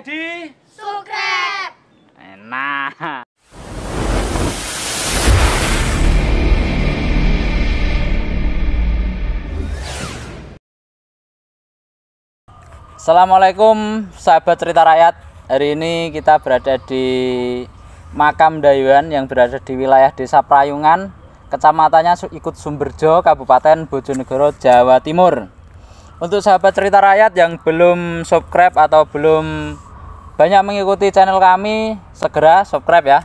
di subscribe. Nah. Assalamualaikum sahabat cerita rakyat. Hari ini kita berada di makam Dayuhan yang berada di wilayah Desa Prayungan, kecamatannya ikut Sumberjo, Kabupaten Bojonegoro, Jawa Timur. Untuk sahabat cerita rakyat yang belum subscribe atau belum banyak mengikuti channel kami, segera subscribe ya.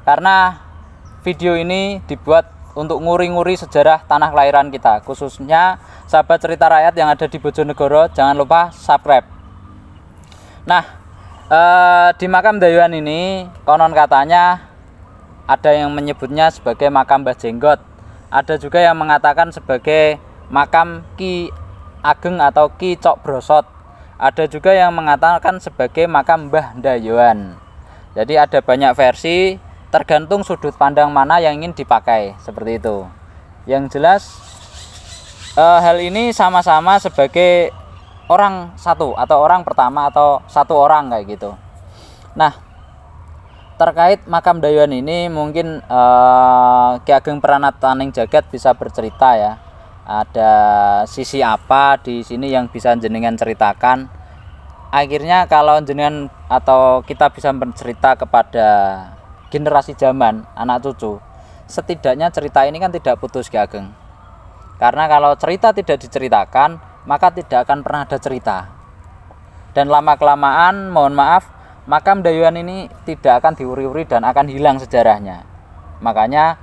Karena video ini dibuat untuk nguri-nguri sejarah tanah kelahiran kita, khususnya sahabat cerita rakyat yang ada di Bojonegoro. Jangan lupa subscribe. Nah, di makam Dayuhan ini konon katanya ada yang menyebutnya sebagai makam Mbah Jenggot, ada juga yang mengatakan sebagai makam Ki Ageng atau Ki Cok Brosot, ada juga yang mengatakan sebagai makam Mbah Dayuhan. Jadi ada banyak versi, tergantung sudut pandang mana yang ingin dipakai, seperti itu. Yang jelas hal ini sama-sama sebagai orang satu atau orang pertama atau satu orang kayak gitu. Nah, terkait makam Dayuhan ini mungkin Ki Ageng Pranataning Jagat bisa bercerita ya. Ada sisi apa di sini yang bisa jenengan ceritakan? Akhirnya kalau jenengan atau kita bisa bercerita kepada generasi zaman, anak cucu, setidaknya cerita ini kan tidak putus, Ki Ageng. Karena kalau cerita tidak diceritakan, maka tidak akan pernah ada cerita. Dan lama-kelamaan, mohon maaf, makam Dayuhan ini tidak akan diuri-uri dan akan hilang sejarahnya. Makanya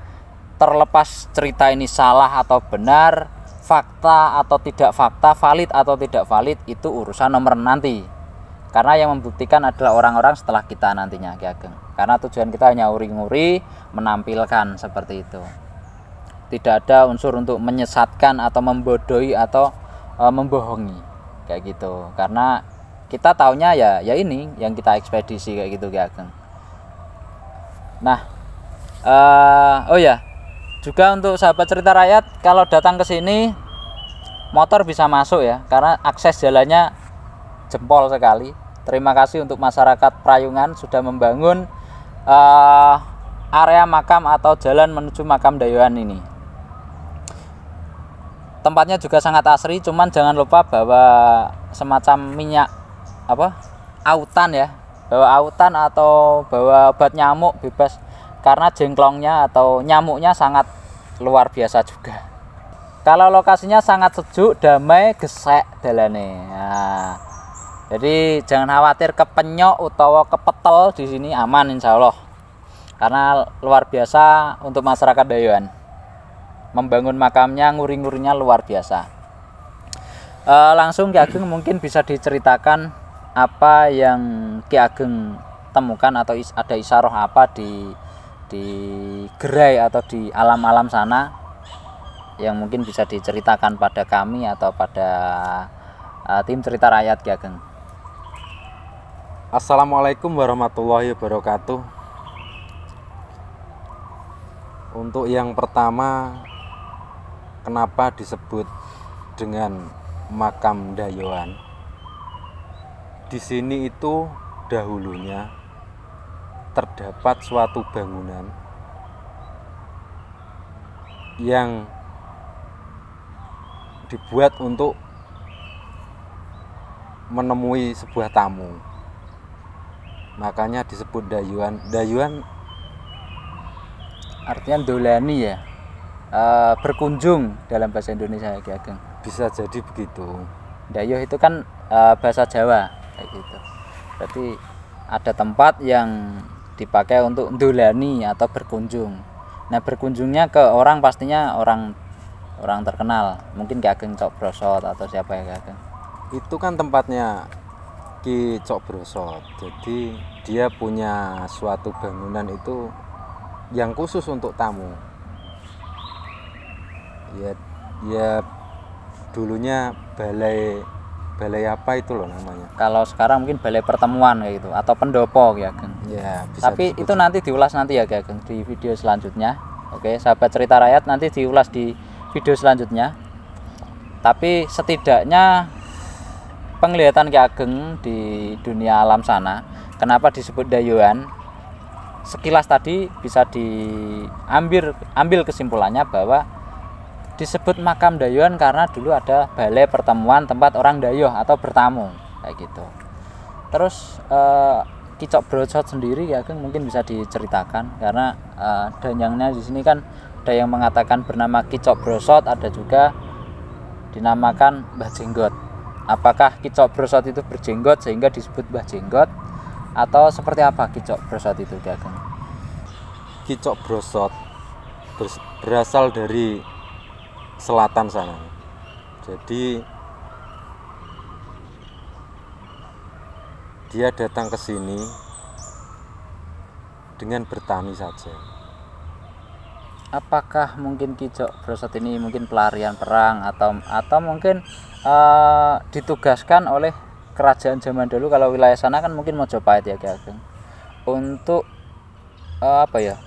terlepas cerita ini salah atau benar, fakta atau tidak fakta, valid atau tidak valid, itu urusan nomor nanti. Karena yang membuktikan adalah orang-orang setelah kita nantinya, Ki Ageng. Karena tujuan kita hanya uri-nguri, menampilkan seperti itu. Tidak ada unsur untuk menyesatkan atau membodohi atau membohongi kayak gitu. Karena kita taunya ya ini yang kita ekspedisi kayak gitu, Ki Ageng. Nah, oh ya, juga untuk sahabat cerita rakyat, kalau datang ke sini motor bisa masuk ya, karena akses jalannya jempol sekali. Terima kasih untuk masyarakat Prayungan sudah membangun area makam atau jalan menuju makam Dayuhan ini. Tempatnya juga sangat asri, cuman jangan lupa bawa semacam minyak autan ya, bawa autan atau bawa obat nyamuk bebas, karena jengklongnya atau nyamuknya sangat luar biasa juga. Kalau lokasinya sangat sejuk, damai, gesek dalane. Nah, jadi jangan khawatir kepenyok atau kepetel, di sini aman insya Allah. Karena luar biasa untuk masyarakat Dayuhan. Membangun makamnya, nguri-ngurinya luar biasa. Langsung Ki Ageng mungkin bisa diceritakan apa yang Ki Ageng temukan atau ada isyarah apa di gerai atau di alam-alam sana yang mungkin bisa diceritakan pada kami atau pada tim cerita rakyat, Ki Ageng. Assalamualaikum warahmatullahi wabarakatuh. Untuk yang pertama, kenapa disebut dengan makam Dayuhan? Di sini itu dahulunya terdapat suatu bangunan yang dibuat untuk menemui sebuah tamu. Makanya disebut Dayuhan. Dayuhan artinya dolani ya, berkunjung dalam bahasa Indonesia, Ki Ageng. Bisa jadi begitu. Dayuh itu kan bahasa Jawa kayak gitu. Berarti ada tempat yang dipakai untuk dolani atau berkunjung. Nah, berkunjungnya ke orang pastinya orang terkenal. Mungkin Ki Ageng Cok Brosot atau siapa ya, Ki Ageng? Itu kan tempatnya Ki Cok Brosot. Jadi dia punya suatu bangunan itu yang khusus untuk tamu. Ya dulunya balai apa itu loh namanya. Kalau sekarang mungkin balai pertemuan kayak gitu atau pendopo, Ki Ageng. Ya, bisa. Tapi itu nanti diulas nanti ya, Ki Ageng, di video selanjutnya. Oke, sahabat cerita rakyat, nanti diulas di video selanjutnya. Tapi setidaknya penglihatan Ki Ageng di dunia alam sana, kenapa disebut dayuhan? Sekilas tadi bisa diambil kesimpulannya bahwa disebut makam dayuhan karena dulu ada balai pertemuan tempat orang dayuh atau bertamu kayak gitu. Terus Ki Cok Brosot sendiri Ki Ageng mungkin bisa diceritakan karena danyangnya di sini kan ada yang mengatakan bernama Ki Cok Brosot, ada juga dinamakan Mbah Jenggot. Apakah Ki Cok Brosot itu berjenggot sehingga disebut Mbah Jenggot, atau seperti apa Ki Cok Brosot itu Ki Ageng? Ki Cok Brosot berasal dari selatan sana. Jadi dia datang ke sini dengan bertani saja. Apakah mungkin Ki Cok Brosot ini mungkin pelarian perang atau mungkin ditugaskan oleh kerajaan zaman dulu, kalau wilayah sana kan mungkin Mojopahit ya Ki Ageng, untuk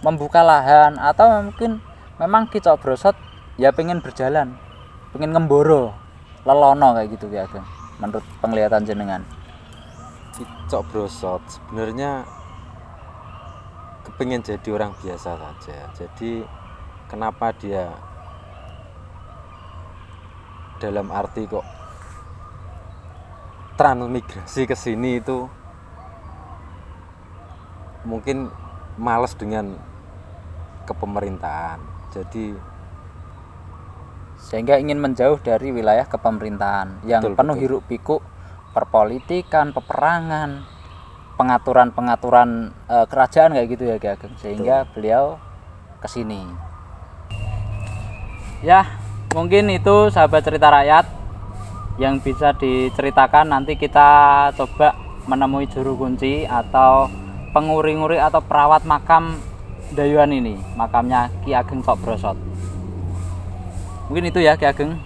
membuka lahan, atau mungkin memang Ki Cok Brosot ya pengen berjalan, pengen ngemboro lelono kayak gitu Ki Ageng, menurut penglihatan jenengan? Ki Cok Brosot sebenarnya kepingin jadi orang biasa saja. Jadi kenapa dia dalam arti kok transmigrasi ke sini itu mungkin males dengan kepemerintahan. Jadi sehingga ingin menjauh dari wilayah kepemerintahan yang penuh hiruk pikuk perpolitikan, peperangan, pengaturan kerajaan kayak gitu ya Ki Ageng, sehingga beliau kesini. Ya, mungkin itu sahabat cerita rakyat yang bisa diceritakan. Nanti kita coba menemui juru kunci atau penguri-nguri atau perawat makam dayuhan ini, makamnya Ki Ageng Cok Brosot. Mungkin itu ya Ki Ageng.